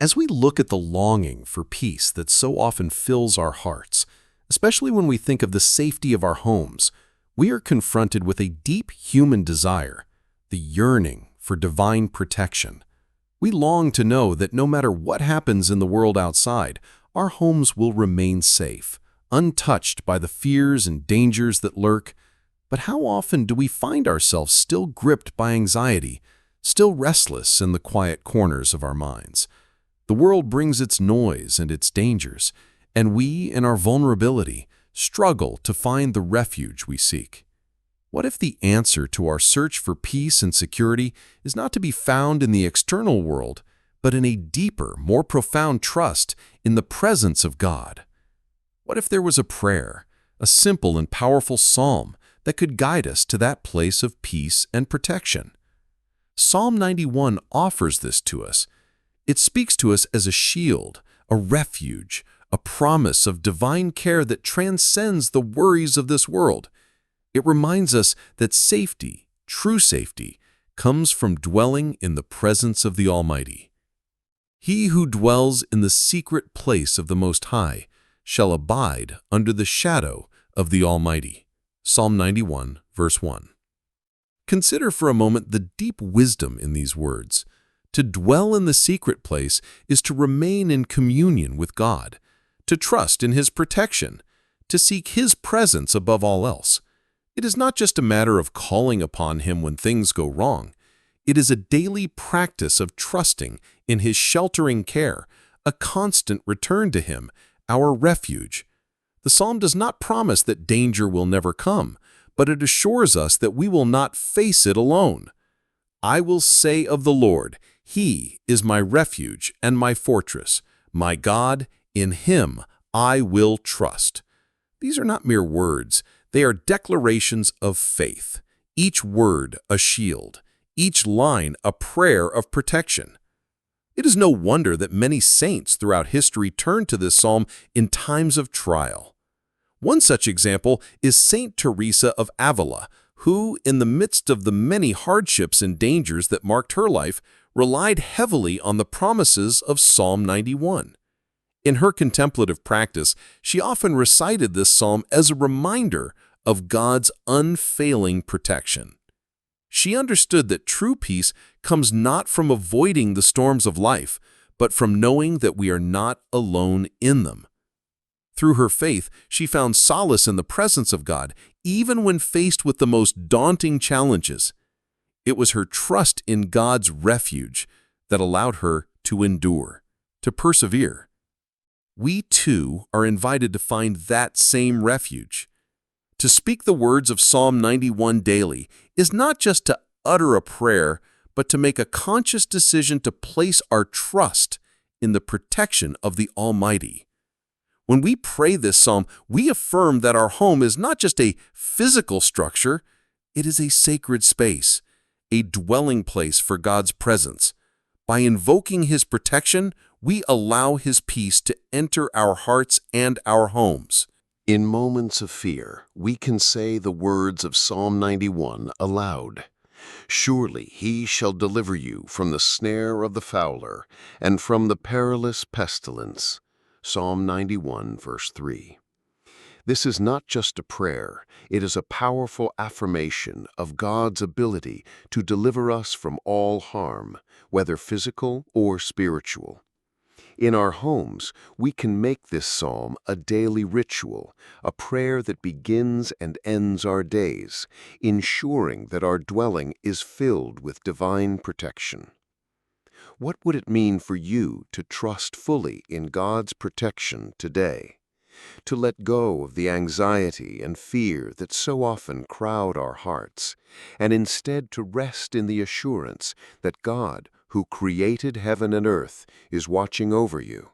As we look at the longing for peace that so often fills our hearts, especially when we think of the safety of our homes, we are confronted with a deep human desire, the yearning for divine protection. We long to know that no matter what happens in the world outside, our homes will remain safe, untouched by the fears and dangers that lurk. But how often do we find ourselves still gripped by anxiety, still restless in the quiet corners of our minds? The world brings its noise and its dangers, and we, in our vulnerability, struggle to find the refuge we seek. What if the answer to our search for peace and security is not to be found in the external world, but in a deeper, more profound trust in the presence of God? What if there was a prayer, a simple and powerful psalm that could guide us to that place of peace and protection? Psalm 91 offers this to us. It speaks to us as a shield, a refuge, a promise of divine care that transcends the worries of this world. It reminds us that safety, true safety, comes from dwelling in the presence of the Almighty. He who dwells in the secret place of the Most High shall abide under the shadow of the Almighty. Psalm 91, verse 1. Consider for a moment the deep wisdom in these words. To dwell in the secret place is to remain in communion with God, to trust in His protection, to seek His presence above all else. It is not just a matter of calling upon Him when things go wrong. It is a daily practice of trusting in His sheltering care, a constant return to Him, our refuge. The psalm does not promise that danger will never come, but it assures us that we will not face it alone. I will say of the Lord, He is my refuge and my fortress, my God, in Him I will trust. These are not mere words. They are declarations of faith, each word a shield, each line a prayer of protection. It is no wonder that many saints throughout history turned to this psalm in times of trial. One such example is Saint Teresa of Avila, who, in the midst of the many hardships and dangers that marked her life, relied heavily on the promises of Psalm 91. In her contemplative practice, she often recited this psalm as a reminder of God's unfailing protection. She understood that true peace comes not from avoiding the storms of life, but from knowing that we are not alone in them. Through her faith, she found solace in the presence of God, even when faced with the most daunting challenges. It was her trust in God's refuge that allowed her to endure, to persevere. We too are invited to find that same refuge. To speak the words of Psalm 91 daily is not just to utter a prayer, but to make a conscious decision to place our trust in the protection of the Almighty. When we pray this psalm, we affirm that our home is not just a physical structure, it is a sacred space, a dwelling place for God's presence. By invoking His protection, we allow His peace to enter our hearts and our homes. In moments of fear, we can say the words of Psalm 91 aloud. Surely He shall deliver you from the snare of the fowler and from the perilous pestilence. Psalm 91, verse 3. This is not just a prayer, it is a powerful affirmation of God's ability to deliver us from all harm, whether physical or spiritual. In our homes, we can make this psalm a daily ritual, a prayer that begins and ends our days, ensuring that our dwelling is filled with divine protection. What would it mean for you to trust fully in God's protection today? To let go of the anxiety and fear that so often crowd our hearts, and instead to rest in the assurance that God, who created heaven and earth, is watching over you?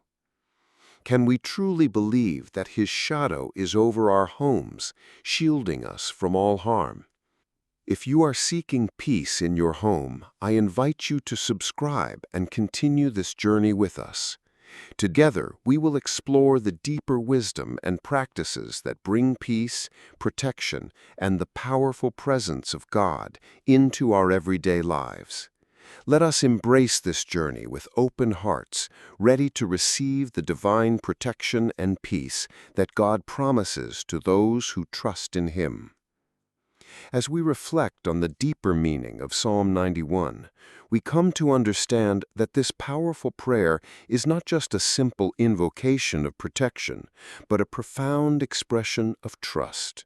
Can we truly believe that His shadow is over our homes, shielding us from all harm? If you are seeking peace in your home, I invite you to subscribe and continue this journey with us. Together, we will explore the deeper wisdom and practices that bring peace, protection, and the powerful presence of God into our everyday lives. Let us embrace this journey with open hearts, ready to receive the divine protection and peace that God promises to those who trust in Him. As we reflect on the deeper meaning of Psalm 91, we come to understand that this powerful prayer is not just a simple invocation of protection, but a profound expression of trust.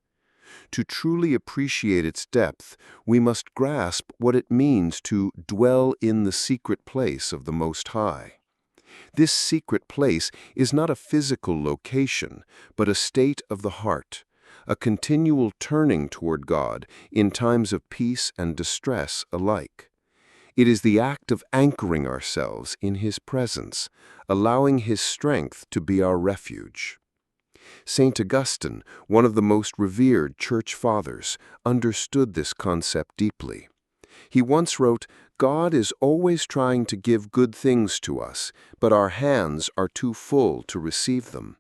To truly appreciate its depth, we must grasp what it means to dwell in the secret place of the Most High. This secret place is not a physical location, but a state of the heart, a continual turning toward God in times of peace and distress alike. It is the act of anchoring ourselves in His presence, allowing His strength to be our refuge. Saint Augustine, one of the most revered church fathers, understood this concept deeply. He once wrote, "God is always trying to give good things to us, but our hands are too full to receive them."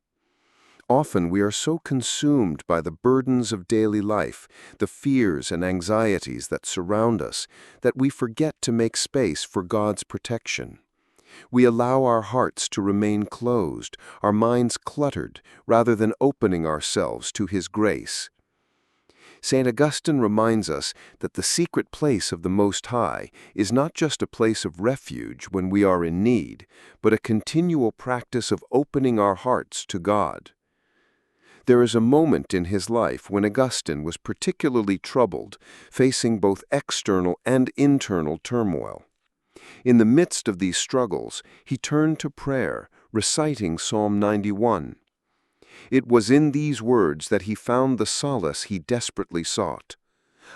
Often we are so consumed by the burdens of daily life, the fears and anxieties that surround us, that we forget to make space for God's protection. We allow our hearts to remain closed, our minds cluttered, rather than opening ourselves to His grace. St. Augustine reminds us that the secret place of the Most High is not just a place of refuge when we are in need, but a continual practice of opening our hearts to God. There is a moment in his life when Augustine was particularly troubled, facing both external and internal turmoil. In the midst of these struggles, he turned to prayer, reciting Psalm 91. It was in these words that he found the solace he desperately sought.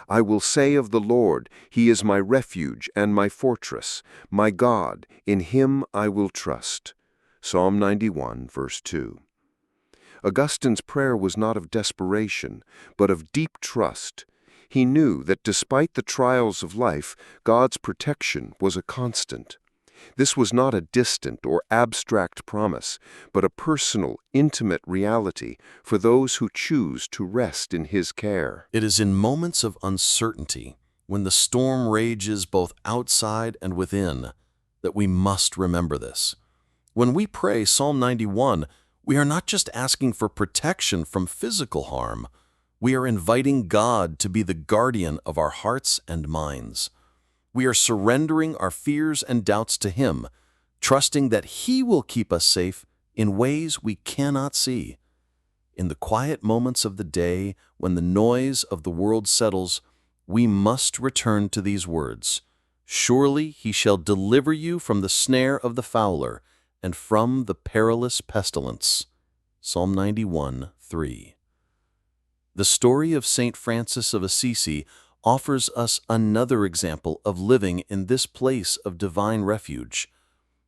"I will say of the Lord, He is my refuge and my fortress, my God, in Him I will trust." Psalm 91, verse 2. Augustine's prayer was not of desperation, but of deep trust. He knew that despite the trials of life, God's protection was a constant. This was not a distant or abstract promise, but a personal, intimate reality for those who choose to rest in His care. It is in moments of uncertainty, when the storm rages both outside and within, that we must remember this. When we pray Psalm 91, we are not just asking for protection from physical harm. We are inviting God to be the guardian of our hearts and minds. We are surrendering our fears and doubts to Him, trusting that He will keep us safe in ways we cannot see. In the quiet moments of the day, when the noise of the world settles, we must return to these words. "Surely He shall deliver you from the snare of the fowler and from the perilous pestilence." Psalm 91, 3. The story of St. Francis of Assisi offers us another example of living in this place of divine refuge.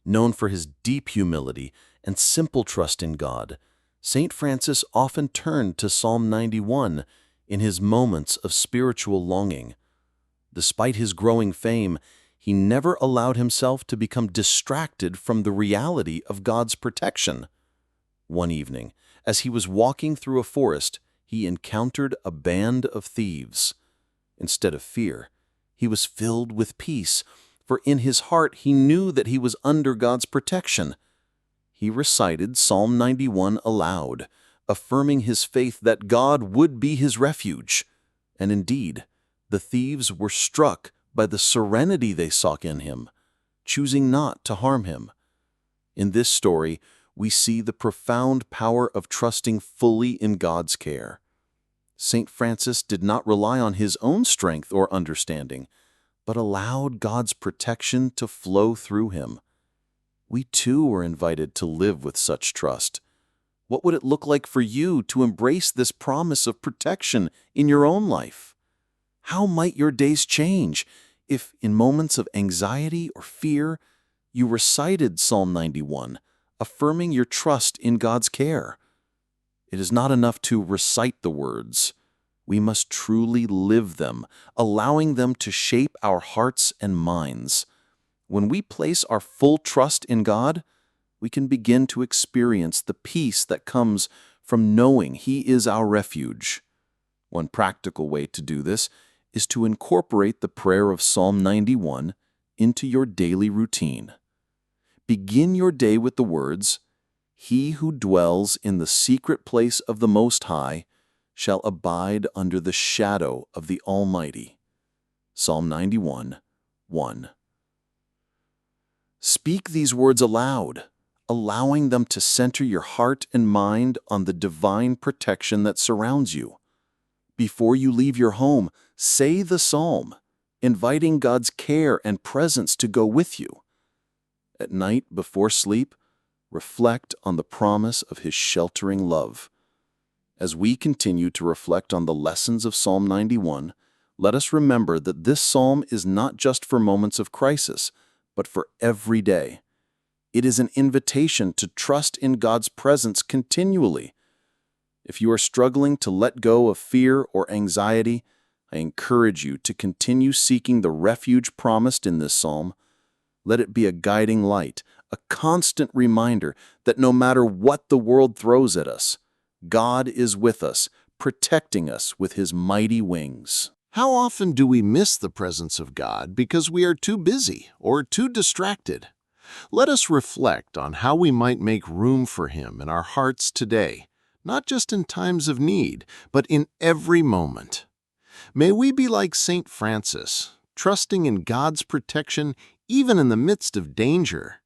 Known for his deep humility and simple trust in God, St. Francis often turned to Psalm 91 in his moments of spiritual longing. Despite his growing fame, he never allowed himself to become distracted from the reality of God's protection. One evening, as he was walking through a forest, he encountered a band of thieves. Instead of fear, he was filled with peace, for in his heart he knew that he was under God's protection. He recited Psalm 91 aloud, affirming his faith that God would be his refuge. And indeed, the thieves were struck by the serenity they saw in him, choosing not to harm him. In this story, we see the profound power of trusting fully in God's care. St. Francis did not rely on his own strength or understanding, but allowed God's protection to flow through him. We too are invited to live with such trust. What would it look like for you to embrace this promise of protection in your own life? How might your days change if, in moments of anxiety or fear, you recited Psalm 91, affirming your trust in God's care? It is not enough to recite the words. We must truly live them, allowing them to shape our hearts and minds. When we place our full trust in God, we can begin to experience the peace that comes from knowing He is our refuge. One practical way to do this is to incorporate the prayer of Psalm 91 into your daily routine. Begin your day with the words, "He who dwells in the secret place of the Most High shall abide under the shadow of the Almighty." Psalm 91, 1. Speak these words aloud, allowing them to center your heart and mind on the divine protection that surrounds you. Before you leave your home, say the psalm, inviting God's care and presence to go with you. At night, before sleep, reflect on the promise of His sheltering love. As we continue to reflect on the lessons of Psalm 91, let us remember that this psalm is not just for moments of crisis, but for every day. It is an invitation to trust in God's presence continually. If you are struggling to let go of fear or anxiety, I encourage you to continue seeking the refuge promised in this psalm. Let it be a guiding light, a constant reminder that no matter what the world throws at us, God is with us, protecting us with His mighty wings. How often do we miss the presence of God because we are too busy or too distracted? Let us reflect on how we might make room for Him in our hearts today, not just in times of need, but in every moment. May we be like St. Francis, trusting in God's protection even in the midst of danger.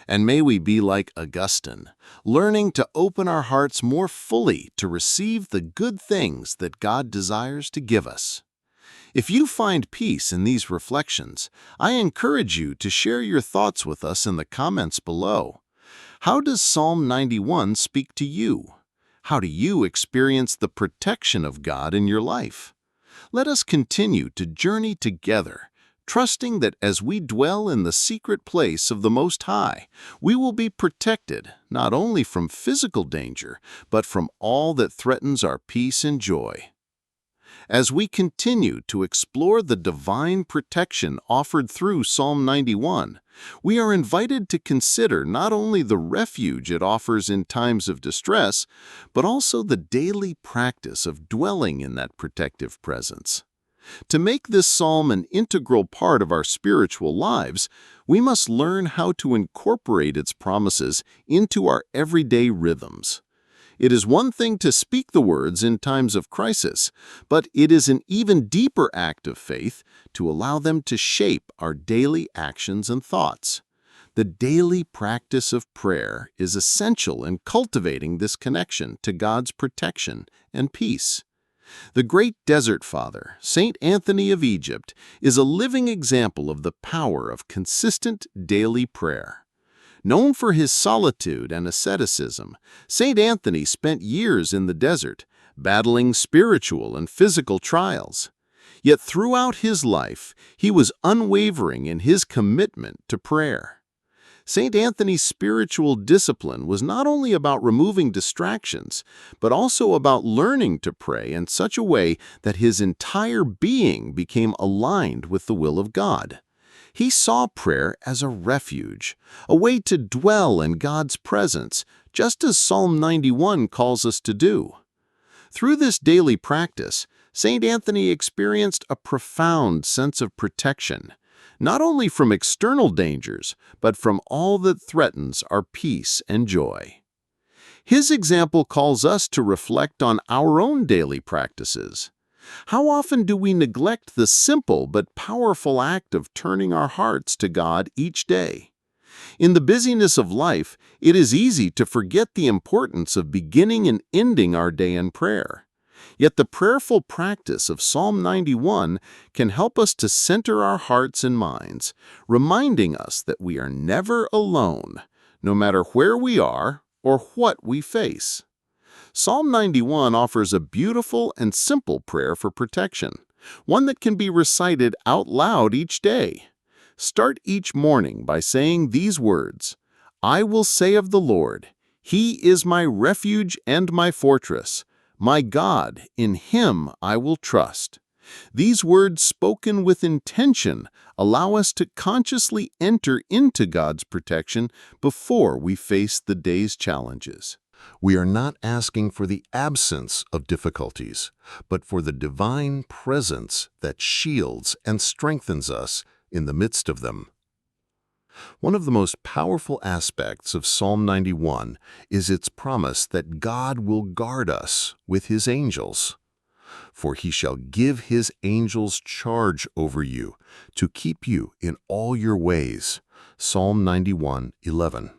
And may we be like Augustine, learning to open our hearts more fully to receive the good things that God desires to give us. If you find peace in these reflections, I encourage you to share your thoughts with us in the comments below. How does Psalm 91 speak to you? How do you experience the protection of God in your life? Let us continue to journey together, trusting that as we dwell in the secret place of the Most High, we will be protected not only from physical danger, but from all that threatens our peace and joy. As we continue to explore the divine protection offered through Psalm 91, we are invited to consider not only the refuge it offers in times of distress, but also the daily practice of dwelling in that protective presence. To make this psalm an integral part of our spiritual lives, we must learn how to incorporate its promises into our everyday rhythms. It is one thing to speak the words in times of crisis, but it is an even deeper act of faith to allow them to shape our daily actions and thoughts. The daily practice of prayer is essential in cultivating this connection to God's protection and peace. The great desert father, Saint Anthony of Egypt, is a living example of the power of consistent daily prayer. Known for his solitude and asceticism, Saint Anthony spent years in the desert, battling spiritual and physical trials. Yet throughout his life, he was unwavering in his commitment to prayer. Saint Anthony's spiritual discipline was not only about removing distractions, but also about learning to pray in such a way that his entire being became aligned with the will of God. He saw prayer as a refuge, a way to dwell in God's presence, just as Psalm 91 calls us to do. Through this daily practice, St. Anthony experienced a profound sense of protection, not only from external dangers, but from all that threatens our peace and joy. His example calls us to reflect on our own daily practices. How often do we neglect the simple but powerful act of turning our hearts to God each day? In the busyness of life, it is easy to forget the importance of beginning and ending our day in prayer. Yet the prayerful practice of Psalm 91 can help us to center our hearts and minds, reminding us that we are never alone, no matter where we are or what we face. Psalm 91 offers a beautiful and simple prayer for protection, one that can be recited out loud each day. Start each morning by saying these words, "I will say of the Lord, He is my refuge and my fortress. My God, in Him I will trust." These words spoken with intention allow us to consciously enter into God's protection before we face the day's challenges. We are not asking for the absence of difficulties, but for the divine presence that shields and strengthens us in the midst of them. One of the most powerful aspects of Psalm 91 is its promise that God will guard us with his angels. For he shall give his angels charge over you to keep you in all your ways. Psalm 91:11.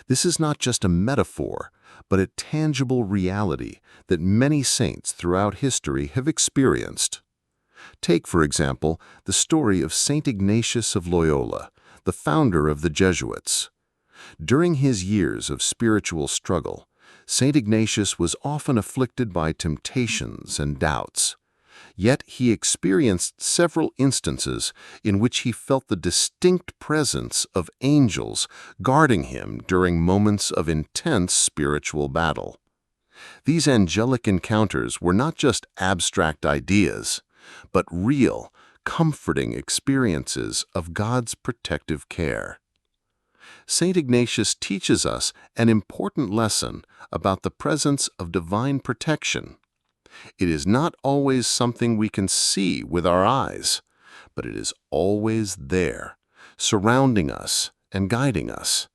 This is not just a metaphor, but a tangible reality that many saints throughout history have experienced. Take, for example, the story of Saint Ignatius of Loyola, the founder of the Jesuits. During his years of spiritual struggle, Saint Ignatius was often afflicted by temptations and doubts. Yet he experienced several instances in which he felt the distinct presence of angels guarding him during moments of intense spiritual battle. These angelic encounters were not just abstract ideas, but real, comforting experiences of God's protective care. Saint Ignatius teaches us an important lesson about the presence of divine protection. It is not always something we can see with our eyes, but it is always there, surrounding us and guiding us.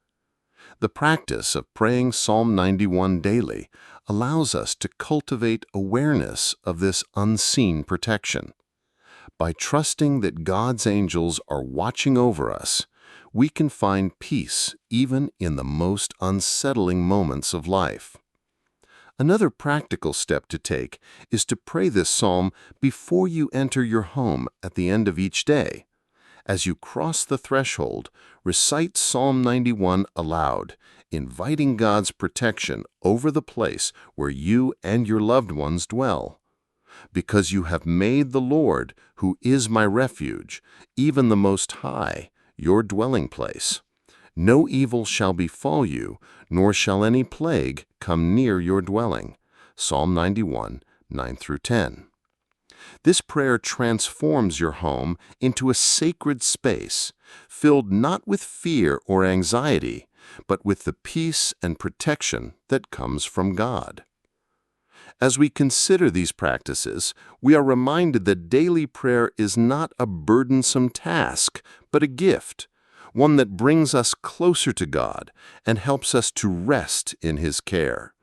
The practice of praying Psalm 91 daily allows us to cultivate awareness of this unseen protection. By trusting that God's angels are watching over us, we can find peace even in the most unsettling moments of life. Another practical step to take is to pray this psalm before you enter your home at the end of each day. As you cross the threshold, recite Psalm 91 aloud, inviting God's protection over the place where you and your loved ones dwell. Because you have made the Lord, who is my refuge, even the Most High, your dwelling place. No evil shall befall you, nor shall any plague come near your dwelling. Psalm 91, 9-10. This prayer transforms your home into a sacred space, filled not with fear or anxiety, but with the peace and protection that comes from God. As we consider these practices, we are reminded that daily prayer is not a burdensome task, but a gift, one that brings us closer to God and helps us to rest in his care.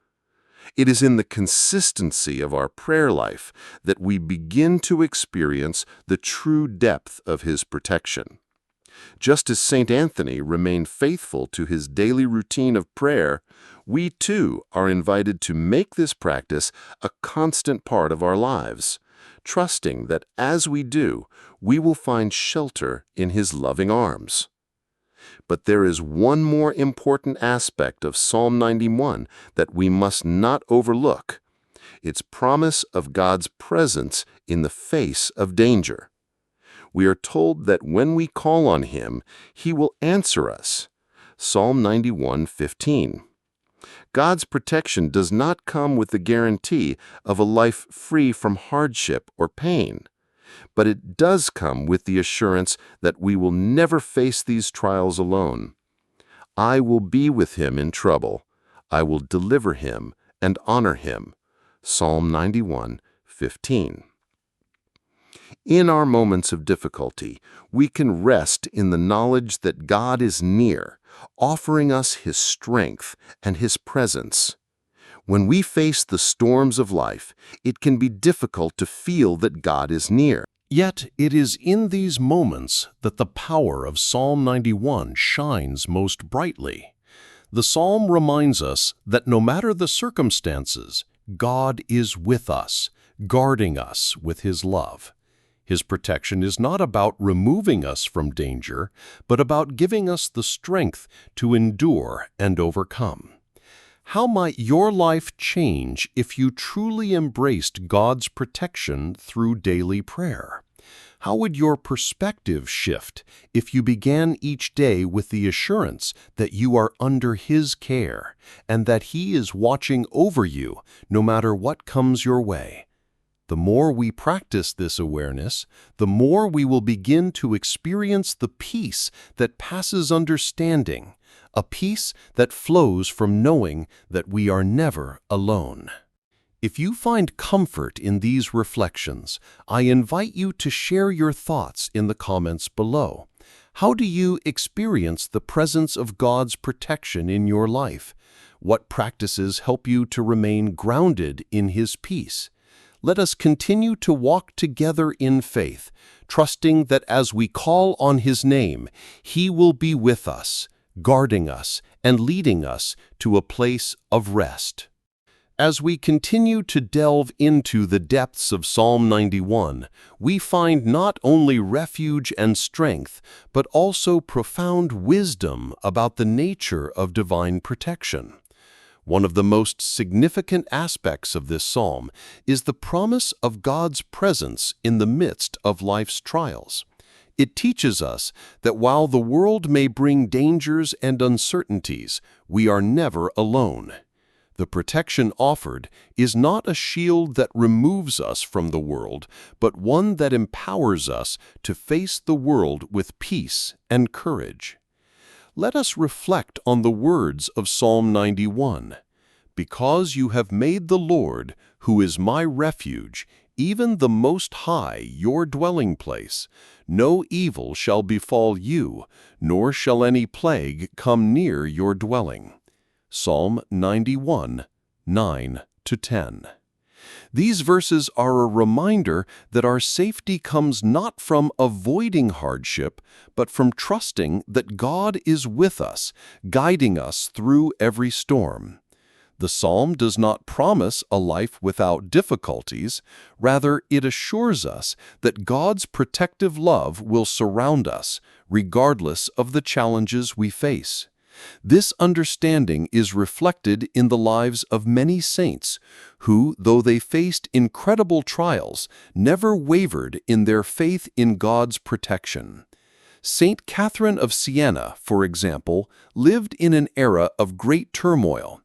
It is in the consistency of our prayer life that we begin to experience the true depth of his protection. Just as St. Anthony remained faithful to his daily routine of prayer, we too are invited to make this practice a constant part of our lives, trusting that as we do, we will find shelter in his loving arms. But there is one more important aspect of Psalm 91 that we must not overlook: its promise of God's presence in the face of danger. We are told that when we call on him, he will answer us. Psalm 91:15. God's protection does not come with the guarantee of a life free from hardship or pain, but it does come with the assurance that we will never face these trials alone. I will be with him in trouble. I will deliver him and honor him. Psalm 91:15. In our moments of difficulty, we can rest in the knowledge that God is near, offering us his strength and his presence. When we face the storms of life, it can be difficult to feel that God is near. Yet it is in these moments that the power of Psalm 91 shines most brightly. The psalm reminds us that no matter the circumstances, God is with us, guarding us with his love. His protection is not about removing us from danger, but about giving us the strength to endure and overcome. How might your life change if you truly embraced God's protection through daily prayer? How would your perspective shift if you began each day with the assurance that you are under his care and that he is watching over you no matter what comes your way? The more we practice this awareness, the more we will begin to experience the peace that passes understanding, a peace that flows from knowing that we are never alone. If you find comfort in these reflections, I invite you to share your thoughts in the comments below. How do you experience the presence of God's protection in your life? What practices help you to remain grounded in His peace? Let us continue to walk together in faith, trusting that as we call on His name, He will be with us, guarding us, and leading us to a place of rest. As we continue to delve into the depths of Psalm 91, we find not only refuge and strength, but also profound wisdom about the nature of divine protection. One of the most significant aspects of this psalm is the promise of God's presence in the midst of life's trials. It teaches us that while the world may bring dangers and uncertainties, we are never alone. The protection offered is not a shield that removes us from the world, but one that empowers us to face the world with peace and courage. Let us reflect on the words of Psalm 91. Because you have made the Lord, who is my refuge, even the Most High, your dwelling place, no evil shall befall you, nor shall any plague come near your dwelling. Psalm 91, 9-10. These verses are a reminder that our safety comes not from avoiding hardship, but from trusting that God is with us, guiding us through every storm. The psalm does not promise a life without difficulties. Rather, it assures us that God's protective love will surround us, regardless of the challenges we face. This understanding is reflected in the lives of many saints who, though they faced incredible trials, never wavered in their faith in God's protection. Saint Catherine of Siena, for example, lived in an era of great turmoil.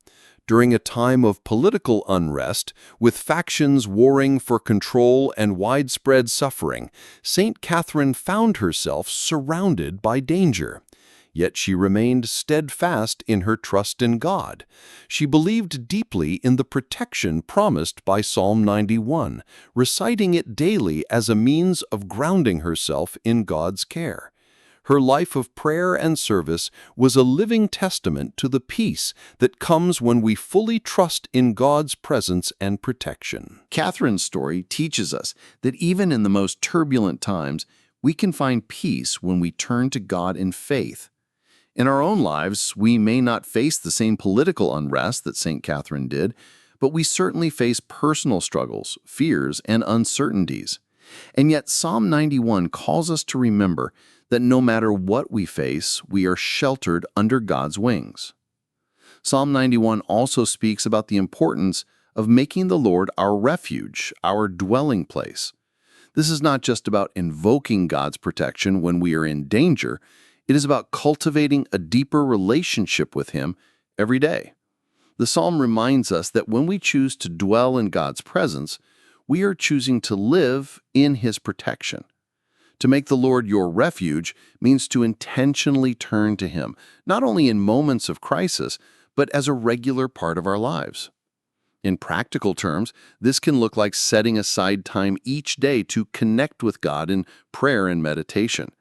During a time of political unrest, with factions warring for control and widespread suffering, Saint Catherine found herself surrounded by danger. Yet she remained steadfast in her trust in God. She believed deeply in the protection promised by Psalm 91, reciting it daily as a means of grounding herself in God's care. Her life of prayer and service was a living testament to the peace that comes when we fully trust in God's presence and protection. Catherine's story teaches us that even in the most turbulent times, we can find peace when we turn to God in faith. In our own lives, we may not face the same political unrest that St. Catherine did, but we certainly face personal struggles, fears, and uncertainties. And yet Psalm 91 calls us to remember that no matter what we face, we are sheltered under God's wings. Psalm 91 also speaks about the importance of making the Lord our refuge, our dwelling place. This is not just about invoking God's protection when we are in danger. It is about cultivating a deeper relationship with Him every day. The psalm reminds us that when we choose to dwell in God's presence, we are choosing to live in His protection. To make the Lord your refuge means to intentionally turn to Him, not only in moments of crisis, but as a regular part of our lives. In practical terms, this can look like setting aside time each day to connect with God in prayer and meditation.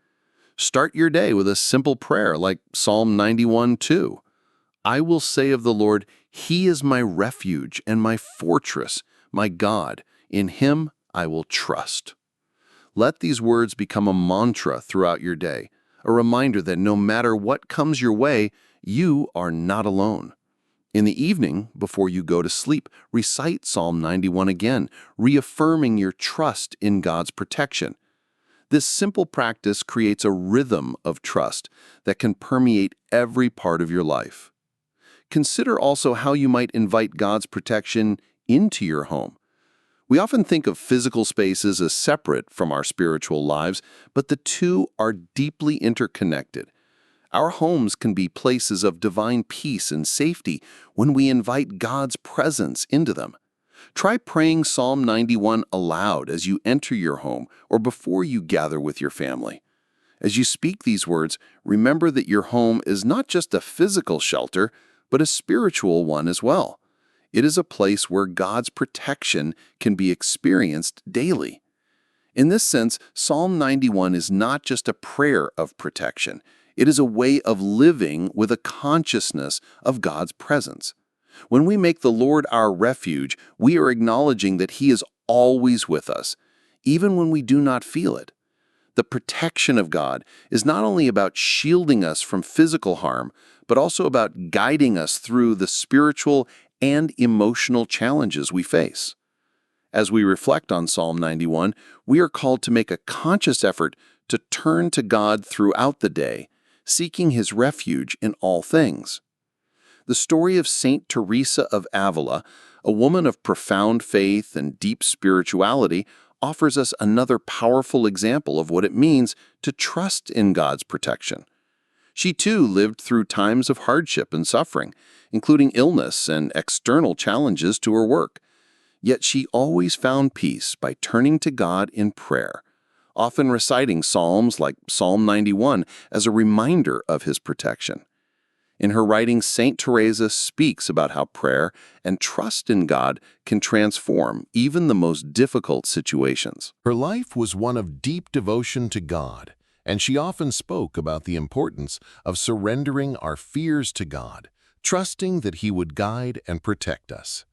Start your day with a simple prayer like Psalm 91:2. I will say of the Lord, He is my refuge and my fortress, my God. In Him I will trust. Let these words become a mantra throughout your day, a reminder that no matter what comes your way, you are not alone. In the evening, before you go to sleep, recite Psalm 91 again, reaffirming your trust in God's protection. This simple practice creates a rhythm of trust that can permeate every part of your life. Consider also how you might invite God's protection into your home. We often think of physical spaces as separate from our spiritual lives, but the two are deeply interconnected. Our homes can be places of divine peace and safety when we invite God's presence into them. Try praying Psalm 91 aloud as you enter your home or before you gather with your family. As you speak these words, remember that your home is not just a physical shelter, but a spiritual one as well. It is a place where God's protection can be experienced daily. In this sense, Psalm 91 is not just a prayer of protection. It is a way of living with a consciousness of God's presence. When we make the Lord our refuge, we are acknowledging that He is always with us, even when we do not feel it. The protection of God is not only about shielding us from physical harm, but also about guiding us through the spiritual and emotional challenges we face. As we reflect on Psalm 91, we are called to make a conscious effort to turn to God throughout the day, seeking His refuge in all things. The story of Saint Teresa of Avila, a woman of profound faith and deep spirituality, offers us another powerful example of what it means to trust in God's protection. She too lived through times of hardship and suffering, including illness and external challenges to her work. Yet she always found peace by turning to God in prayer, often reciting psalms like Psalm 91 as a reminder of His protection. In her writings, Saint Teresa speaks about how prayer and trust in God can transform even the most difficult situations. Her life was one of deep devotion to God, and she often spoke about the importance of surrendering our fears to God, trusting that He would guide and protect us.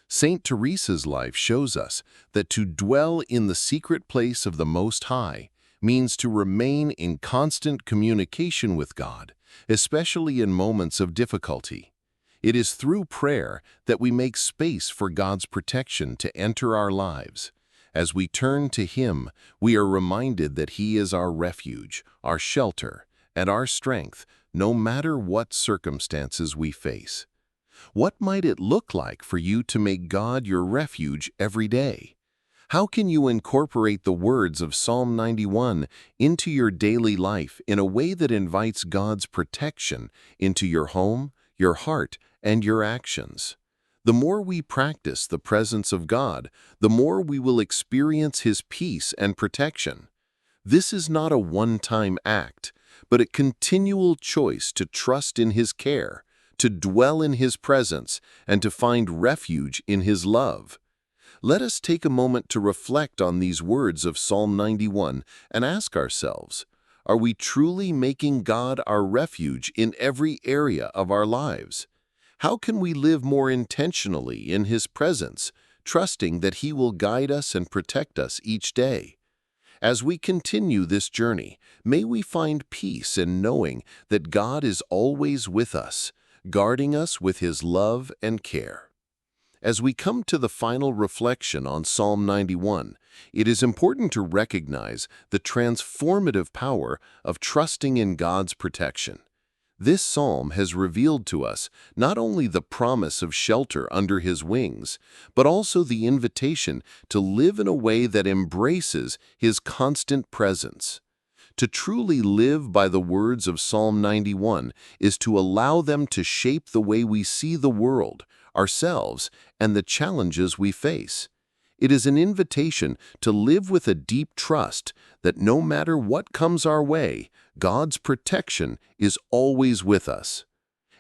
Saint Teresa's life shows us that to dwell in the secret place of the Most High means to remain in constant communication with God, especially in moments of difficulty. It is through prayer that we make space for God's protection to enter our lives. As we turn to Him, we are reminded that He is our refuge, our shelter, and our strength, no matter what circumstances we face. What might it look like for you to make God your refuge every day? How can you incorporate the words of Psalm 91 into your daily life in a way that invites God's protection into your home, your heart, and your actions? The more we practice the presence of God, the more we will experience His peace and protection. This is not a one-time act, but a continual choice to trust in His care, to dwell in His presence, and to find refuge in His love. Let us take a moment to reflect on these words of Psalm 91 and ask ourselves, are we truly making God our refuge in every area of our lives? How can we live more intentionally in His presence, trusting that He will guide us and protect us each day? As we continue this journey, may we find peace in knowing that God is always with us, guarding us with His love and care. As we come to the final reflection on Psalm 91, it is important to recognize the transformative power of trusting in God's protection. This psalm has revealed to us not only the promise of shelter under His wings, but also the invitation to live in a way that embraces His constant presence. To truly live by the words of Psalm 91 is to allow them to shape the way we see the world, ourselves, and the challenges we face. It is an invitation to live with a deep trust that no matter what comes our way, God's protection is always with us.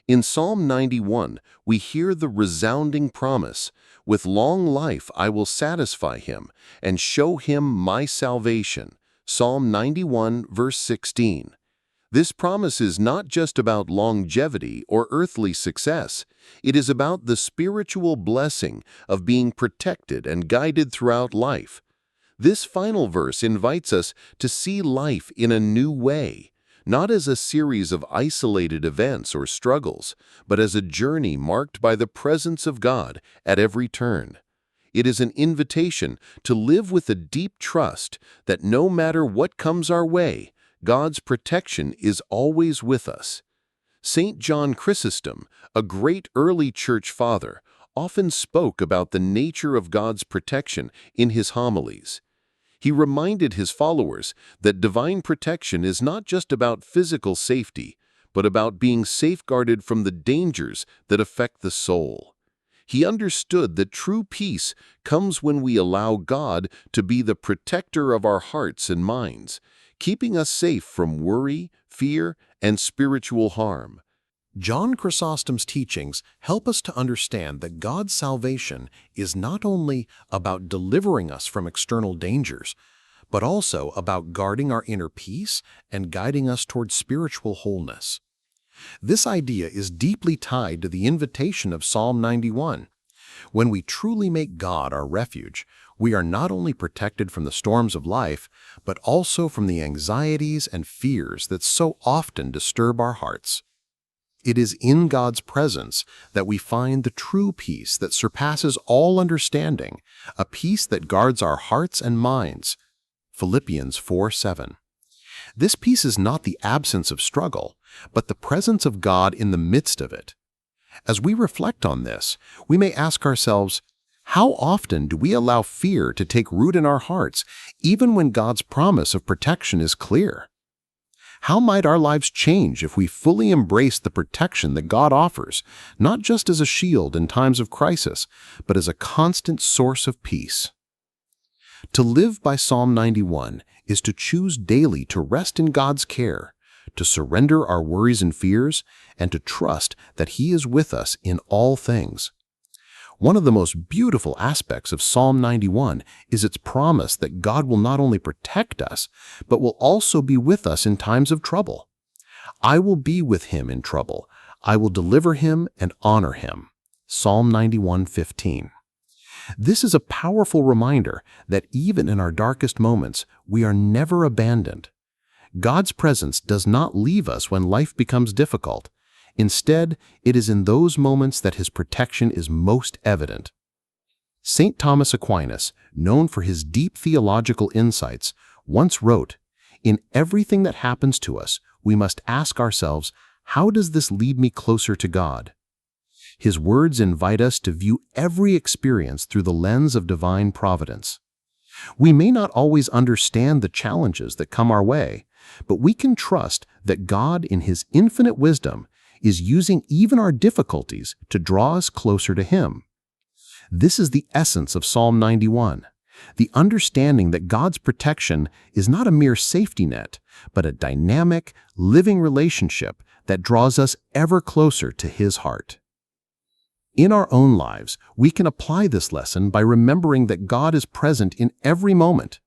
In Psalm 91, we hear the resounding promise, "With long life I will satisfy him and show him my salvation." Psalm 91, verse 16. This promise is not just about longevity or earthly success. It is about the spiritual blessing of being protected and guided throughout life. This final verse invites us to see life in a new way, not as a series of isolated events or struggles, but as a journey marked by the presence of God at every turn. It is an invitation to live with a deep trust that no matter what comes our way, God's protection is always with us. St. John Chrysostom, a great early church father, often spoke about the nature of God's protection in his homilies. He reminded his followers that divine protection is not just about physical safety, but about being safeguarded from the dangers that affect the soul. He understood that true peace comes when we allow God to be the protector of our hearts and minds, keeping us safe from worry, fear, and spiritual harm. John Chrysostom's teachings help us to understand that God's salvation is not only about delivering us from external dangers, but also about guarding our inner peace and guiding us towards spiritual wholeness. This idea is deeply tied to the invitation of Psalm 91. When we truly make God our refuge, we are not only protected from the storms of life, but also from the anxieties and fears that so often disturb our hearts. It is in God's presence that we find the true peace that surpasses all understanding, a peace that guards our hearts and minds. Philippians 4:7. This peace is not the absence of struggle, but the presence of God in the midst of it. As we reflect on this, we may ask ourselves, how often do we allow fear to take root in our hearts, even when God's promise of protection is clear? How might our lives change if we fully embrace the protection that God offers, not just as a shield in times of crisis, but as a constant source of peace? To live by Psalm 91 is to choose daily to rest in God's care, to surrender our worries and fears, and to trust that He is with us in all things. One of the most beautiful aspects of Psalm 91 is its promise that God will not only protect us, but will also be with us in times of trouble. I will be with him in trouble. I will deliver him and honor him. Psalm 91:15. This is a powerful reminder that even in our darkest moments, we are never abandoned. God's presence does not leave us when life becomes difficult. Instead, it is in those moments that His protection is most evident. St. Thomas Aquinas, known for his deep theological insights, once wrote, "In everything that happens to us, we must ask ourselves, how does this lead me closer to God?" His words invite us to view every experience through the lens of divine providence. We may not always understand the challenges that come our way, but we can trust that God, in His infinite wisdom, is using even our difficulties to draw us closer to Him. This is the essence of Psalm 91, the understanding that God's protection is not a mere safety net, but a dynamic, living relationship that draws us ever closer to His heart. In our own lives, we can apply this lesson by remembering that God is present in every moment.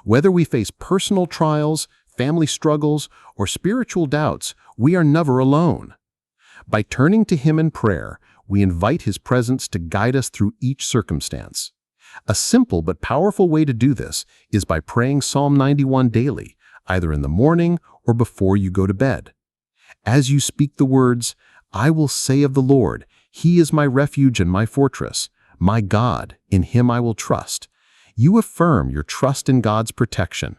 Whether we face personal trials, family struggles, or spiritual doubts, we are never alone. By turning to Him in prayer, we invite His presence to guide us through each circumstance. A simple but powerful way to do this is by praying Psalm 91 daily, either in the morning or before you go to bed. As you speak the words, "I will say of the Lord, He is my refuge and my fortress, my God, in Him I will trust," you affirm your trust in God's protection.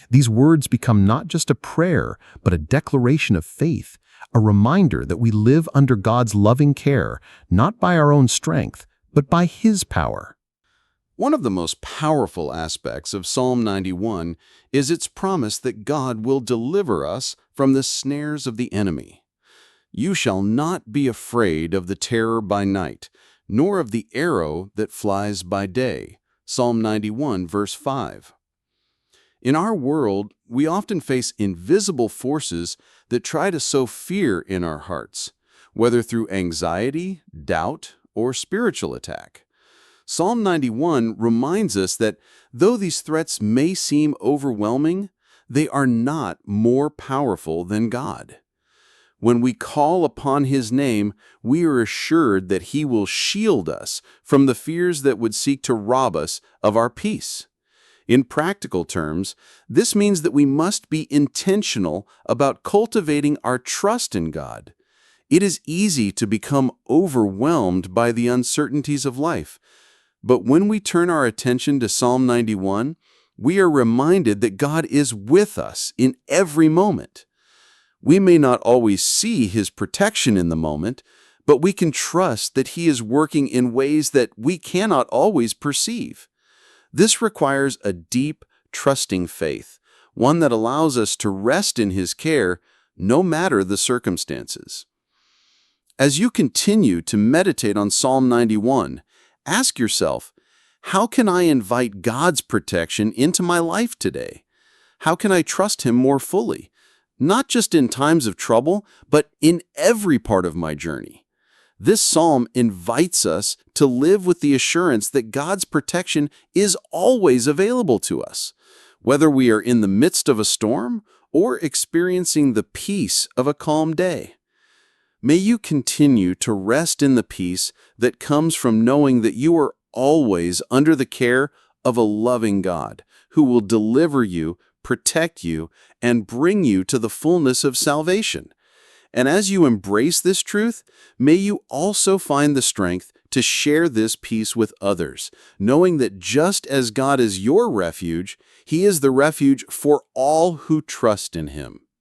These words become not just a prayer, but a declaration of faith, a reminder that we live under God's loving care, not by our own strength, but by His power. One of the most powerful aspects of Psalm 91 is its promise that God will deliver us from the snares of the enemy. "You shall not be afraid of the terror by night, nor of the arrow that flies by day." Psalm 91, verse 5. In our world, we often face invisible forces that try to sow fear in our hearts, whether through anxiety, doubt, or spiritual attack. Psalm 91 reminds us that though these threats may seem overwhelming, they are not more powerful than God. When we call upon His name, we are assured that He will shield us from the fears that would seek to rob us of our peace. In practical terms, this means that we must be intentional about cultivating our trust in God. It is easy to become overwhelmed by the uncertainties of life, but when we turn our attention to Psalm 91, we are reminded that God is with us in every moment. We may not always see His protection in the moment, but we can trust that He is working in ways that we cannot always perceive. This requires a deep, trusting faith, one that allows us to rest in His care no matter the circumstances. As you continue to meditate on Psalm 91, ask yourself, how can I invite God's protection into my life today? How can I trust Him more fully? Not just in times of trouble, but in every part of my journey. This psalm invites us to live with the assurance that God's protection is always available to us. whether we are in the midst of a storm or experiencing the peace of a calm day. May you continue to rest in the peace that comes from knowing that you are always under the care of a loving God who will deliver you, protect you, and bring you to the fullness of salvation. And as you embrace this truth, may you also find the strength to share this peace with others, knowing that just as God is your refuge, He is the refuge for all who trust in Him.